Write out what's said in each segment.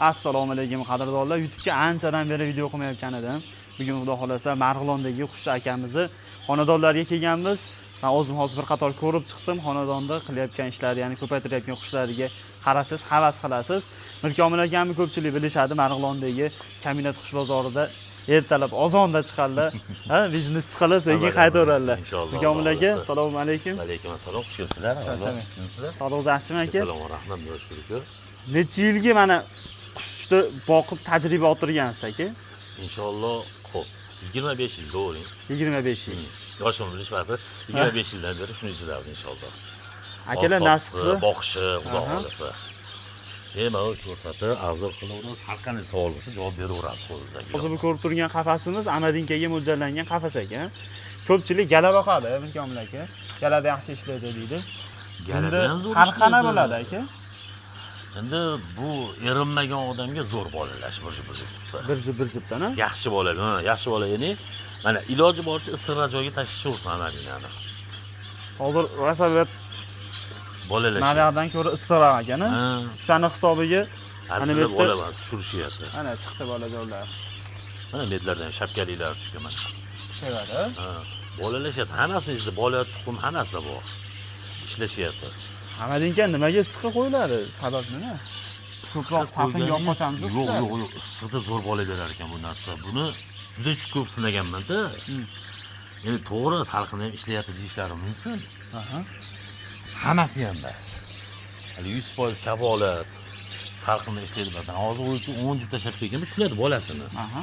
Assalomu alaykum qadrdonlar. YouTube'ga anchadan beri video qilmayotgan edim. Bugun xudo xolasa Marg'ilondagi Xushcha akamizni xonadonlarga kelganmiz. Men o'zim hozir bir qator ko'rib chiqdim. Xonadonda qilayotgan ishlari, ya'ni ko'paytirayotgan qushlariga qarasiz, havas qilasiz. Mirkomil akamni ko'pchilik bilishadi. Marg'ilondagi Kaminat qush bozorida ertalab ozonda chiqadilar. Ha, biznes qilib sekin qaytaveradilar. Inshaalloh. Mirkomil aka, assalomu alaykum. Va alaykum assalom. Xush kelibsizlar. Sizlar? Sog'liq yaxshimi aka? Assalomu rahmat, shukr. Necha yilga mana qushni boqib tajriba orttirgansiz aka? Inshaalloh, xo'p. 25 yil bo'ling. 25 yil. Yoshim bilishmasa, 25 yildan beri shuni ishlayapmiz inshaalloh. Akalar nasibsi boqishi, xudo xolasa. Bemalol ko'rsatib, arzon qilaveramiz. Har qanday savol bo'lsa javob beraveramiz qo'limizdan. hozir bu ko'rib turgan qafasimiz Amadinkaga mo'ljallangan qafas aka. Ko'pchilik gala boqadi, Mirkomil aka. Galada yaxshi ishlaydi deydi. Galada ham zo'r. Har qana bo'ladi aka. Endi bu erinmagan odamga zo'r bolalash tursa. Bir jipdan ha. Yaxshi bola, yaxshi bola, ya'ni mana iloji boricha issiqroq joyga tashlashursan Amadinani. Hozir rasabiyat Bolalash. Nariyadan ko'ra issiqroq ekan ha. O'shani hisobiga ana bu yerda bola tushirishyapti. Ana chiqdi bolajonlar. Mana netlardan ham shapkalilar tushgan mana. Sevadi. Ha, bolalashyapti. Hammasi izda bola tuxum hammasi bor. Ishlashyapti. Amadinka nimaga issiqqa qo'yiladi? Sabab nima? Ko'proq safinga olib qochamiz. Yo'q, issiqda zo'r bola berar ekan bu narsa. Buni juda ko'p sinaganman-da. Endi to'g'ri salqinda ham ishlayapti deyishlari mumkin. Aha. Hammasi ham emas. Hali 100% kafolat. Salqinda ishlaydi batan. Hozir 10 jup tashlab kelgan, shularni bolasini. Aha.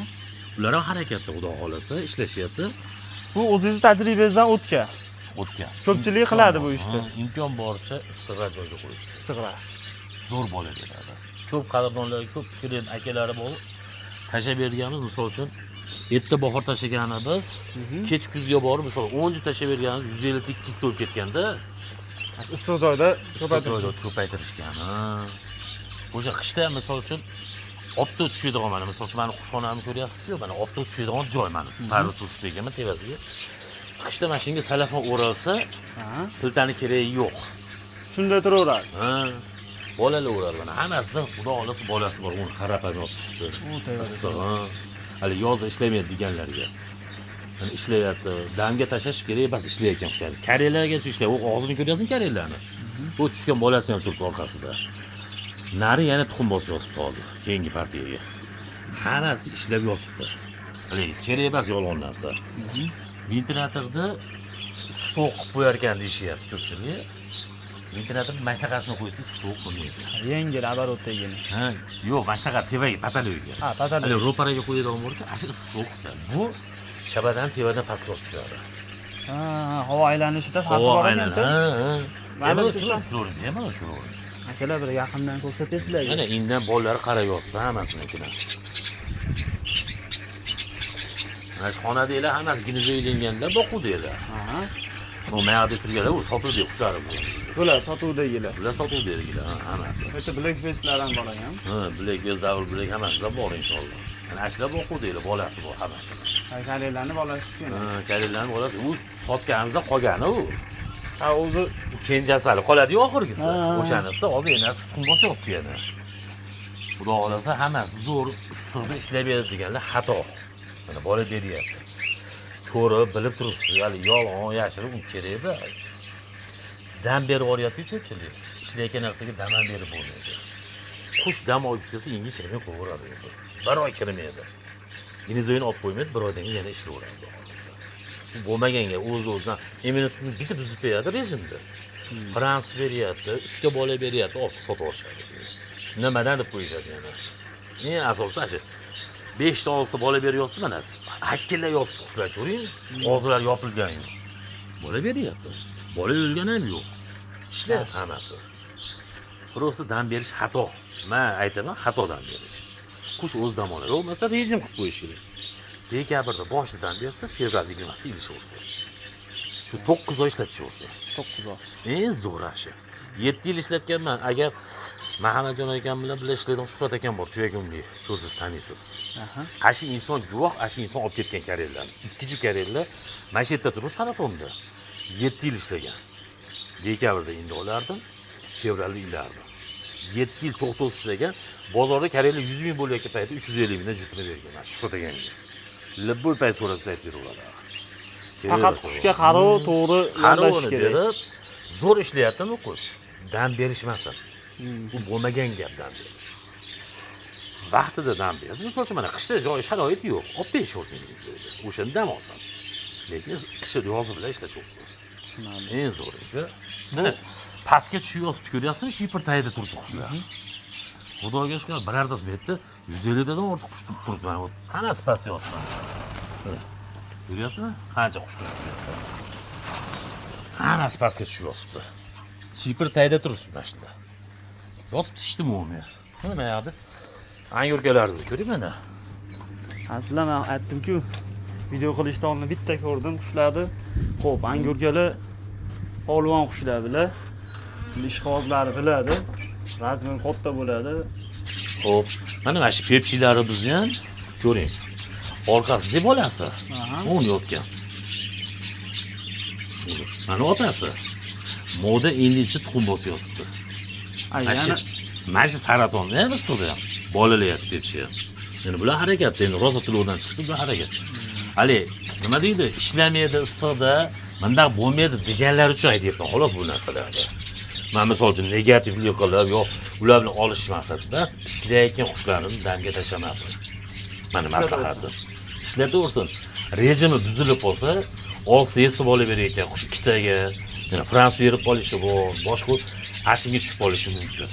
Ular ham harakatda, xudo xolasa, ishlashyapti. Bu o'zingiz tajribangizdan o'tgan. Ko'pchilik qiladi bu ishni. Imkon boricha issiqroq joyga qo'yishdi. Issiqroq. Zo'r bola beradi. Ko'p qadrdonlarga ko'p klient akalari bor. Tashlab berganimiz, misol uchun, erta bahor tashlaganimiz, kech kuzga borib, misol 10 jup tashlab berganimiz 150-200 bo'lib ketganda, issiq joyda ko'paytirishgan. O'sha qishda misol uchun opto tushadigan mana misol uchun meni qushxonamni ko'ryapsiz-ku, mana opto tushadigan joy mana. Parda to'sib berganman tevasiga. Qishda mashinga salafon o'ralsa, filtani keragi yo'q. Shunda turaveradi. Bolalar o'raladi. Mana hammasida xudo xolasa bolasi bor, uni qarab yotishibdi. Hali yozda ishlamaydi deganlarga. Mana ishlayapti. Damga tashlash kerak emas, ishlayotgan qushlar. Karelarga ishlaydi. U og'zini ko'ryapsizmi karelarni? Bu tushgan bolasi ham turib orqasida. Nari yana tuxum bosib yotibdi hozir, keyingi partiyaga. Hammasi ishlab yotibdi. Hali kerak emas yolg'on narsa. Ventilyatorda sovuq qilib qo'yar ekan deyishyapti ko'pchilik. Ventilyatorning mashtaqasini qo'ysa sovuq bo'lmaydi. Yengil оборотdagini. Ha, yo'q, mashtaqa tevaga, patalogiga. Ha, patalogiga. Hali ro'paraga qo'yadigan bo'lsa, ashi sovuqda. Bu shabadan tevadan pastga tushadi. Ha, havo aylanishida farqi bor ekan. Bemalol turaveradi. Akalar bir yaqindan ko'rsatasizlar. Mana indan bolalar qarab yotibdi hammasinikidan. Mana xonadagilar hammasi ginizoylanganlar boquvdilar. Aha. Bu mayada turganlar u sotuvdi qushlar bu. Bular sotuvdagilar. Bular sotuvdilar hammasi. Bitta black face'lar ham bor ekan. Ha, black face, double black hammasi bor inshaalloh. Mana ashlar boquvdilar, bolasi bor hammasi. Karelarni bolasi tushgan. Ha, karelarni bolasi u sotganimizda qolgani u. Ha, o'zi Kenjasali qoladi-yu oxirgisi. O'shanisi hozir yana tuxum bosyapti yana. Xudo xolasa hammasi zo'r issiqda ishlab beradi deganlar xato. Mana bola beryapti. Ko'rib, bilib turibsiz, hali yolg'on yashirib kerak emas. Dam berib yuboryapti ko'pchilik. Ishlayotgan narsaga dam ham berib bo'lmaydi. Qush dam olgisi yengi kirmay qo'yaveradi o'zi. Bir oy kirmaydi. Ginizoyini olib qo'ymaydi, bir oydan keyin yana ishlayveradi. Bo'lmaganga o'z-o'zidan immunitetni bitib buzib beradi rejimda. Frans beryapti, 3 ta bola beryapti, olib sotib olishadi. Nimadan deb qo'yishadi yana. Eng asosiysi 5 ta olsa bola beryapti mana. Hakkillar yotib ushlar ko'ring, og'zlari yopilgan. Bola beryapti. Bola o'lgan ham yo'q. Ishlayapti hammasi. Просто dam berish xato. Men aytaman, xatodan berish. Qush o'z dam oladi. Bo'lmasa rejim qilib qo'yish kerak. Dekabrda boshidan bersa, fevral 20 ilishaversa. Shu 9 oy ishlatishaversa. 9 oy. Eng zo'r ashi. 7 yil ishlatganman. Agar Mahamadjon akam bilan birga ishlaydigan Shuhrat akam bor, tuyagumli. Ko'rsiz, taniysiz. Ashi inson guvoh, ashi inson olib ketgan karellar. Ikkinchi karellar mana shu yerda turib sanatonda 7 yil ishlagan. Dekabrda endi olardim, fevralda ilardim. 7 yil to'xtovsiz ishlagan. Bozorda kariylar 100 ming bo'layotgan paytda 350 mingdan jutini bergan. Mana shu deganga. Libboy pay so'rasa aytib beraveradi. Faqat qushga qarov, to'g'ri yondash kerak. berib, zo'r ishlayaptimi qush? Dam berishmasin. Bu bo'lmagan gap dam berish. Vaqtida dam berish. Misol uchun mana qishda joy sharoit yo'q. Olib berishaversangiz edi. O'shanda dam olsin. Lekin qishda yoz bilan ishlachaversin. Tushunarli. Eng zo'ri. Mana pastga tushib yotib ko'ryapsizmi? Shipir tayida turibdi qushlar. Xudoga shukr, birortasi bu yerda 150 dan ortiq qush turibdi. Mana hammasi pastda yotibdi. Ko'ryapsizmi? Qancha qush turibdi. Hammasi pastga tushib yotibdi. Shipir tayida turibdi mana shunda. Yotibdi ishdimi umi? Nima yoqdi? Angurkalaringizni ko'ring mana. Aslida men aytdim-ku, video qilishda oldin bitta ko'rdim qushlarni. Xo'p, angurkalar olvon qushlar bilan ishqibozlari biladi. Razmi katta bo'ladi. Xo'p, mana shu pepchilarimizni ham ko'ring. Orqasida bolasi. O'n yotgan. Mana otasi. Moda indisi tuxum bosyapti. Mana shu saratonni ham issiqda ham bolalayapti pepchi. Endi bular harakatda, endi rosa tildan chiqdi, bu harakat. Hali nima deydi? Ishlamaydi issiqda, bunday bo'lmaydi deganlar uchun aytyapman, xolos bu narsalarni. Men misol uchun negativlik qilib, yo'q, ular bilan olish maqsadida ishlayotgan qushlarni damga tashlamasin. Mana maslahatim. Ishlataversin. Rejimi buzilib qolsa, olsa yesib olaverayotgan qush ikkitaga, yana Fransiya yerib qolishi bor, boshqa ashinga tushib qolishi mumkin.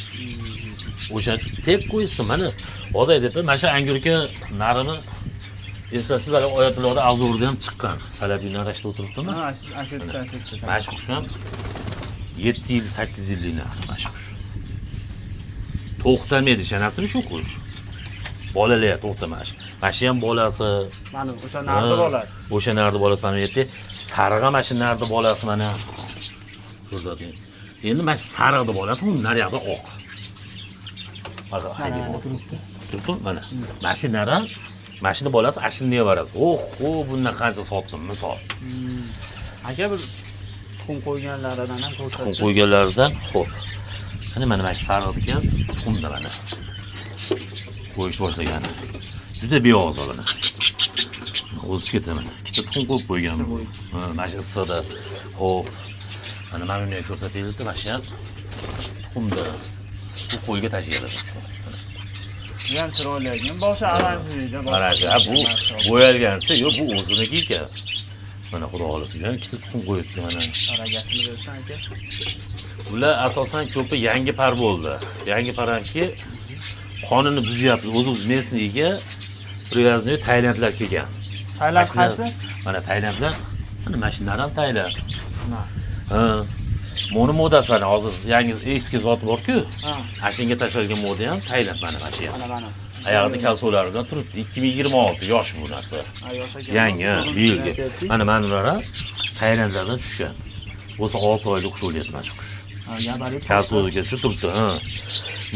O'sha tek qo'ysin, mana hozir deb, mana shu angurka narini eslasizlar, oyatlarda avzurda ham chiqqan. Saladinlar ashda o'tiribdimi? Ha, ashitda. Mana shu qush ham 7 yil, 8 yilliklar mana shu qush. To'xtamaydi, ishonasizmi shu qush? Bolalar to'xtamash. Mana shu ham bolasi. Mana o'sha nardi bolasi. O'sha nardi bolasi mana bu yerda sarig'a mana shu nardi bolasi mana. Ko'rsating. Endi mana shu sarig'ni bolasi, u naryoqda oq. Mana turibdi. Mana. Mana shu naran, mana shu bolasi ashini nevarasi. Bundan qancha sotdim, misol. Aka bir tuxum qo'yganlaridan ham ko'rsatdi. Tuxum qo'yganlaridan, xo'p. Mana shu sarig'i ekan, tuxumda mana. Qo'yish boshlagan. Juda beoz oladi. O'zi ketaman. Ikkita tuxum qo'yib qo'yganman. Mana shu issiqda. Xo'p. Mana buni ko'rsataylik-da, mana shu tuxumda. Bu qo'yga tashiyadi. Bu ham chiroyli ekan. Boshi oranjida. Oranjida. Bu bo'yalgansa, yo'q, bu o'ziniki ekan. Mana xudo xolisi bilan ikkita tuxum qo'yibdi mana. Aragasini bersan aka. Ular asosan ko'pi yangi par bo'ldi. Yangi paranki qonuni buzyapti. O'zi mesniga привязанный Tailandlar kelgan. Tailand qaysi? Mana Tailandlar, mana mashinalar ham Tailand. Ha. Mo'ni modasi ana hozir yangi eski zot bor-ku. Ha. Ashinga tashlangan moda ham Tailand mana shu ham. Mana. Oyog'ida kalsolari bilan turibdi. 2026 yosh bu narsa. Yosh ekan. Yangi, bu yilga. Mana ular ham Tailandlardan tushgan. Bo'lsa 6 oylik qush o'lyapti mana shu qush. Gabarit. Kalsoliga shu turibdi, ha.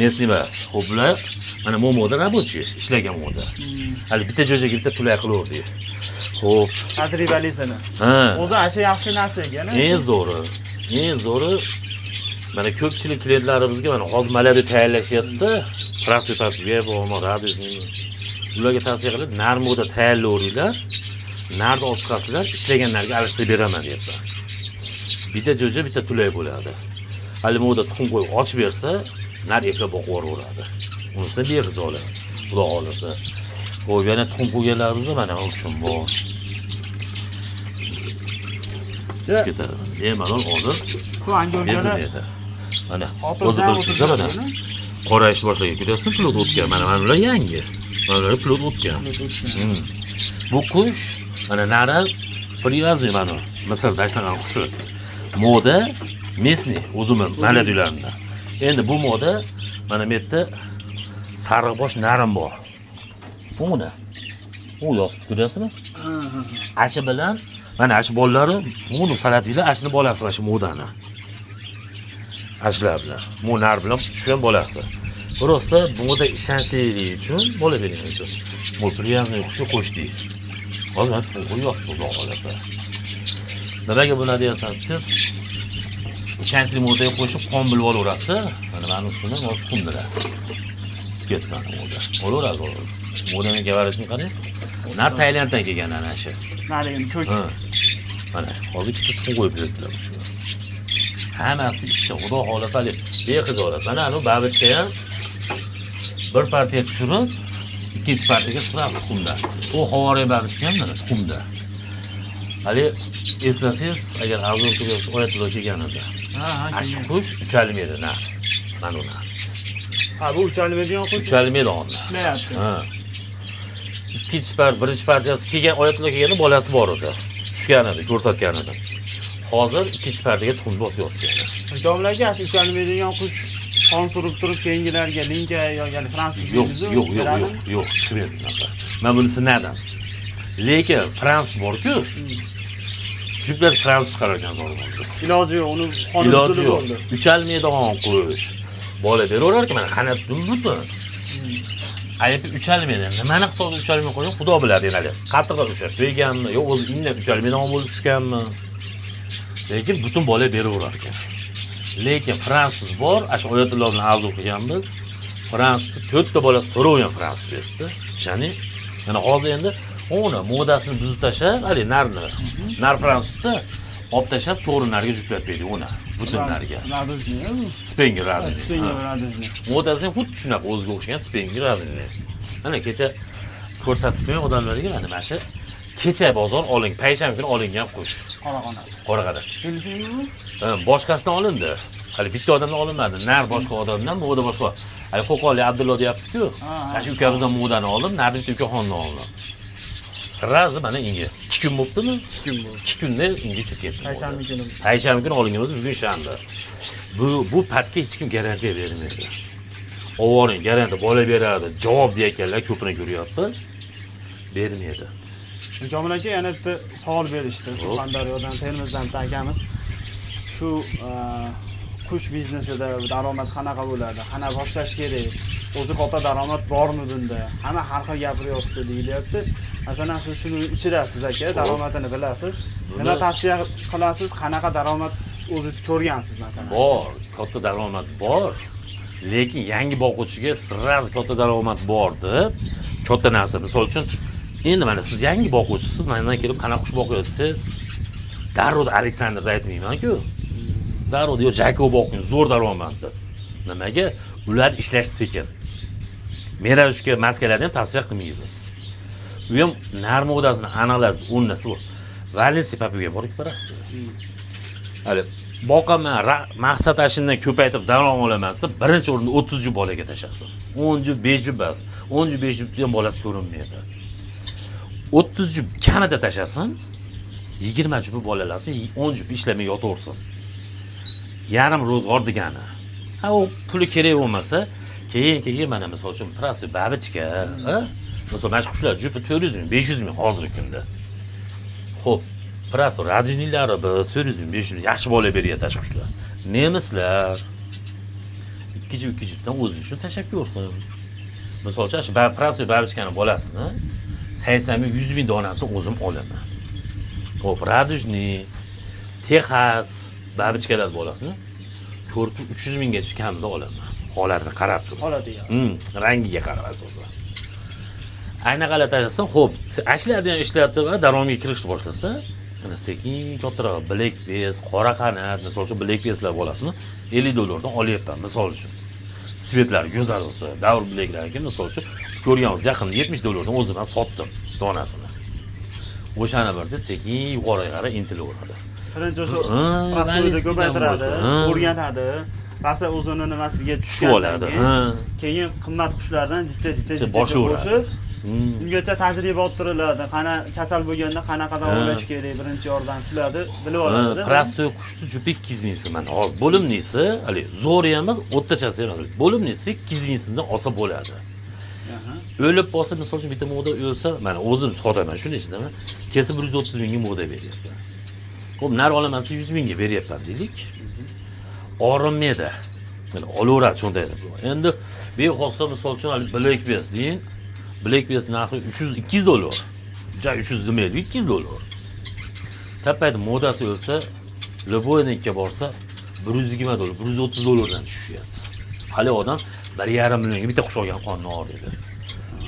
Nesli emas. Xo'p, bular mana moda rabochi, ishlagan moda. Hali bitta joyga bitta pulay qilaverdi. Xo'p, Tajribalisini. ha. O'zi asha yaxshi narsa ekan. Eng zo'ri mana ko'pchilik klientlarimizga mana hozir malada tayyorlashyapti. Prostitutga bo'lmadi, ularga tavsiya qilib, narmoda tayyorlayveringlar. Narni olib chiqasizlar, ishlaganlarga alishtirib beraman deyapman. Bitta joyga bitta pulay bo'ladi. Hali moda tuxum qo'yib ochib bersa, nar eklab boqib yuboradi. Unisini berizoli. Xudo xolisa. Qo'yib yana tuxum qo'yganlarimizda mana o'shum bor. Ketadi. Malol hozir Bu angurkalar. Mana o'zi bilsiz mana. Qorayishni boshlagan. Ko'ryapsizmi? Pilot o'tgan. Mana ular yangi. Mana ular pilot o'tgan. Bu qush mana nari привязанный mana Misrda ishlagan qushi. Moda mesni o'zimning maladiylarimda. Endi bu moda mana bu yerda sariqbosh narim bor. Buni. U yozib ko'ryapsizmi? Ashi bilan mana ashi bolalari buni salatiylar ashni bolasi va shu modani. Ashlar bilan. Bu nar bilan tushgan bolasi. Prosta moda ishonchli uchun bola berish uchun. Bu priyanli qushga qo'shdik. Hozir men qo'yib xudo xolasa. Nimaga buni deyapsan siz? ishonchli modaga qo'shib qon bilib olaverasiz. Mana meni ustidan tuxumdilar. Ketgan moda. Olaveradi. Modaning gabaritini qarang. Nar Tailanddan kelgan ana shu. Narigi ko'k. Ha. Mana hozir ikkita tuxum qo'yib berdilar shu. Hammasi ishda, xudo xolasa deb bexijolat. Mana anu babichka ham bir partiya tushirib, ikkinchi partiyaga sirasi tuxumda. U havoriy babichka ham mana tuxumda. Hali eslasangiz, agar avval oyatlar kelganida. Ha, shu qush uchalmaydi nar. Mana ular. Ha, bu uchalmaydigan qush. Uchalmaydi onlar. Ishlayapti. Ha. Birinchi partiyasi kelgan, oyatlar kelganda bolasi bor edi. Tushgan edi, ko'rsatgan edi. Hozir ikkinchi partiyaga tuxum bosyapti. Domlaga shu uchalmaydigan qush qon surib turib keyingilarga linka yoki fransuz yo'q, chiqmaydi unaqa. Men buni sinadim. Lekin frans bor-ku. Juplab fransuz chiqarar ekan zo'rg'onda. Iloji yo'q, uni qonun Iloji yo'q. Uchalmaydigan qush. Bola beraverar ekan, mana qanot dumbutu. Ayib uchalmaydi. Nimani hisobda uchalmay qo'ygan, Xudo biladi endi. Qattiq ushab berganmi, yo o'zi innab uchalmaydigan bo'lib tushganmi? Lekin butun bola beraverar ekan. Lekin fransuz bor, shu oyatlar bilan arzu qilganmiz. Fransuz 4 ta bolasi to'ragan fransuz berdi. Ya'ni mana hozir endi uni modasini buzib tashlab, hali narni, nar fransuzda olib tashlab to'g'ri narga juplab berdi uni, butun narga. Spenger radijni. Modasi xuddi shunaqa o'ziga o'xshagan Spenger radijni. Mana kecha ko'rsatib qo'ygan odamlarga mana shu kecha bozor oling, payshanba kuni olingan qush. Qoraqada. Boshqasidan olindi. Hali bitta odamdan olinmadi. Nar boshqa odamdan, moda boshqa. Hali Qo'qonli Abdullo deyapsiz-ku. Shu ukamizdan modani oldim, narni ukaxondan oldim. Sirazi mana inga 2 kun bo'libdimi? 2 kun bo'ldi. 2 kunda inga kirib ketdi. Payshanba kuni olinganmiz, bugun shanba. Bu patga hech kim garantiya bermaydi. Ovoring garantiya bola beradi, javob deyotganlar ko'pini ko'ryapmiz. Bermaydi. Jamol aka yana bitta savol berishdi. Surxondaryodan, Termizdan akamiz. Shu qush biznesida daromad qanaqa bo'ladi? Qana boshlash kerak? O'zi katta daromad bormi bunda? Hamma har xil gapiryapti deyilyapti. Masalan, siz shuni ichirasiz aka, daromadini bilasiz. Nima tavsiya qilasiz? Qanaqa daromad o'zingiz ko'rgansiz masalan? Bor, katta daromad bor. Lekin yangi boquvchiga sirraz katta daromad bor deb katta narsa. Misol uchun, endi mana siz yangi boquvchisiz, mendan kelib qanaqa qush boqyapsiz? Darrov Aleksandrni aytmayman-ku. Darrov yo Jakob boqing, zo'r daromad deb. Nimaga? Ular ishlash sekin. Merajushga maskalarni ham tavsiya qilmaymiz. U ham nar modasini aniqlash o'rnasi bor. Valensiya papiga borib borasiz. Hali boqaman, maqsad ashindan ko'paytirib daromad olaman desa, birinchi o'rinda 30 jup bolaga tashasin. 10 jup, 5 jup bas. 10 jup, 5 jup ham bolasi ko'rinmaydi. 30 jup kamida tashasin, 20 jup bolalasin, 10 jup ishlamay yotaversin. Yarim ro'zg'or degani. Ha, u puli kerak bo'lmasa, keyin mana misol uchun prostoy babichka, ha? Misol mana shu qushlar jupi 400 ming, 500 ming hozirgi kunda. Xo'p, prostoy radijnilari biz 400 ming, 500 ming yaxshi bola beryapti shu qushlar. Nemislar 2 jupdan o'zi uchun tashab ko'rsin. Misol uchun shu prostoy babichkani bolasini 80 ming, 100 ming donasini o'zim olaman. Xo'p, radijni, Texas babichkalar bolasini 300 minggacha kamida olaman. Holatini qarab turib. Holatiga. Rangiga qarab asosan. Ayna qalatasidan, xo'p, ashlarni ham ishlatib va daromadga kirishni boshlasa, ana sekin kattaroq black base, qora qanot, misol uchun black base'lar bolasini $50 olyapman, misol uchun. Svetlari go'zal bo'lsa, davr blacklarga misol uchun ko'rganmiz yaqinda $70 o'zim ham sotdim donasini. O'shani birda sekin yuqoriga qarab intilaveradi. Birinchi o'sha prostoyni ko'paytiradi, o'rganadi. Pasa o'zini nimasiga tushib oladi. Keyin qimmat qushlardan jicha boshib ungacha tajriba orttiriladi. Qana kasal bo'lganda qanaqa davolash kerak, birinchi yordam shularni bilib oladi. Prostoy qushni jupi 200 ming so'm. Hozir bo'limnisi, hali zo'ri emas, o'rtachasi emas. Bo'limnisi 200 ming so'mdan olsa bo'ladi. O'lib qolsa, misol uchun bitta moda o'lsa, mana o'zim sotaman, shuni ichdaman. Kesib 130 mingga moda beryapman. Xo'p, nar olamansa 100 mingga beryapman deylik. Orinmaydi. Mana olaveradi shunday deb. Endi bexosda misol uchun Black Base deyin. Black Base narxi $200. Ja 300 demaylik, $200. Tapayda modasi o'lsa, Loboynikka borsa, $120, $130dan tushyapti. Hali odam 1,5 millionga bitta qush olgan qonni ol dedi.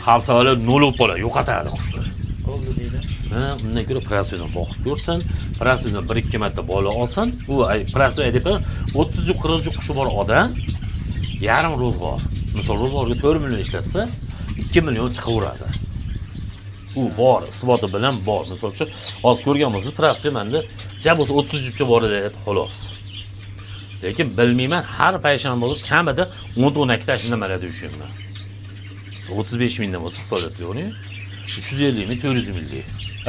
Xavsalar nol bo'lib qoladi, yo'qotadi qushni. Bo'ldi deydi. Ha, undan ko'ra prostoydan boqib ko'rsin, prostoydan 1-2 marta bola olsin. U prostoy aytib 30-40 qushi bor odam yarim ro'zg'or. Misol ro'zg'orga 4 million ishlatsa, 2 million chiqaveradi. U bor, isboti bilan bor. Misol uchun, hozir ko'rgan bo'lsangiz, prostoy menda ja bo'lsa 30 jupcha bor edi, xolos. Lekin bilmayman, har payshanba bo'lib kamida 10-12 ta shinamalada ushlayman. 35 mingdan bo'lsa hisoblatib ko'ring. 350 ming, 400 minglik.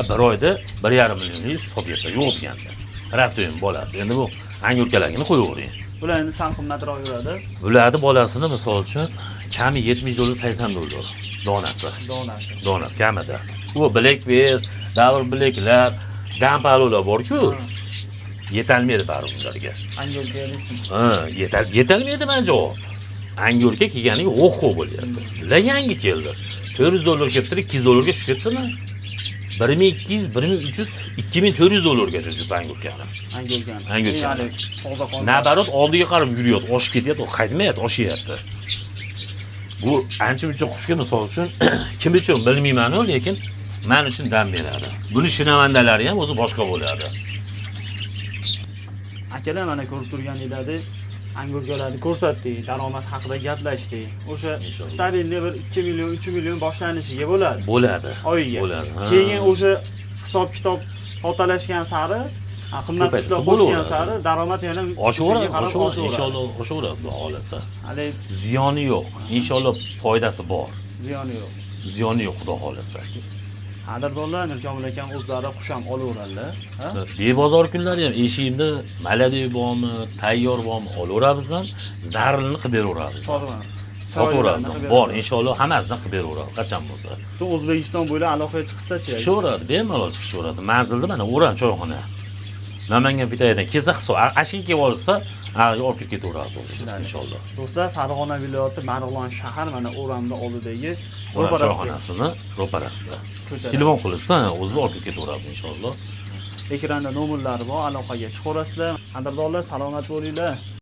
Bir oyda 1,5 millionlik sotyapti, yo'q deganda. Prostoyning bolasi. Endi bu angurkalarni qo'yavering. Bular endi sal qimmatroq yuradi. Bularni bolasini misol uchun kami $70, $80 donasi. Donasi kamida. Bu Blackface, Double Blacklar, dampalular bor-ku. Yetolmaydi baribir ularga. Angurka deysiz. Ha, yetolmaydi men javob. Angurka kelganiga o'xo bo'lyapti. Bular yangi keldi. $400 kelibdi, $200 ga tushib ketdimi? 1200, 1300, $2400 gacha juda angurkani. Angurkani. Nabarot oldiga qarab yuriyapti, oshib ketyapti, qaytmayapti, oshyapti. Bu ancha-muncha qushga misol uchun kim uchun bilmayman-ku, lekin men uchun dam beradi. Buni shinavandalari ham o'zi boshqa bo'ladi. Akalar mana ko'rib turganingizda angurkalarni ko'rsatdik, daromad haqida gaplashdik. O'sha stabilniy bir 2 million, 3 million boshlanishiga bo'ladi. Bo'ladi. Oyiga. Bo'ladi. Keyin o'sha hisob-kitob sotalashgan sari, qimmat qushlar qo'shgan sari daromad yana oshaveradi, inshaalloh oshaveradi, xudo xolasa. Hali ziyoni yo'q. Inshaalloh foydasi bor. ziyoni yo'q. Ziyoni yo'q, xudo xolasa. Qadrdonlar, Nurkomil akam o'zlari qush ham olaveradilar. Bebozor kunlari ham eshigimda maladoy bormi, tayyor bormi olaveramiz ham, zarlini qilib beraveramiz. Sotaveramiz. Bor, inshaalloh hammasini qilib beraveramiz, qachon bo'lsa. Bu O'zbekiston bo'ylab aloqaga chiqsa-chi? Chiqaveradi, bemalol chiqaveradi. Manzilda mana o'ram choyxona. Namangan bitayidan kelsa hisob, ashika kelib olsa, olib ketaveradi inshaalloh. Do'stlar, Farg'ona viloyati Marg'ilon shahar mana O'ramda oldidagi choyxonasini ro'parasida. Telefon qilsa, o'zida olib ketaveradi inshaalloh. Ekranda nomerlari bor, aloqaga chiqaverasizlar. Qadrdonlar, salomat bo'linglar.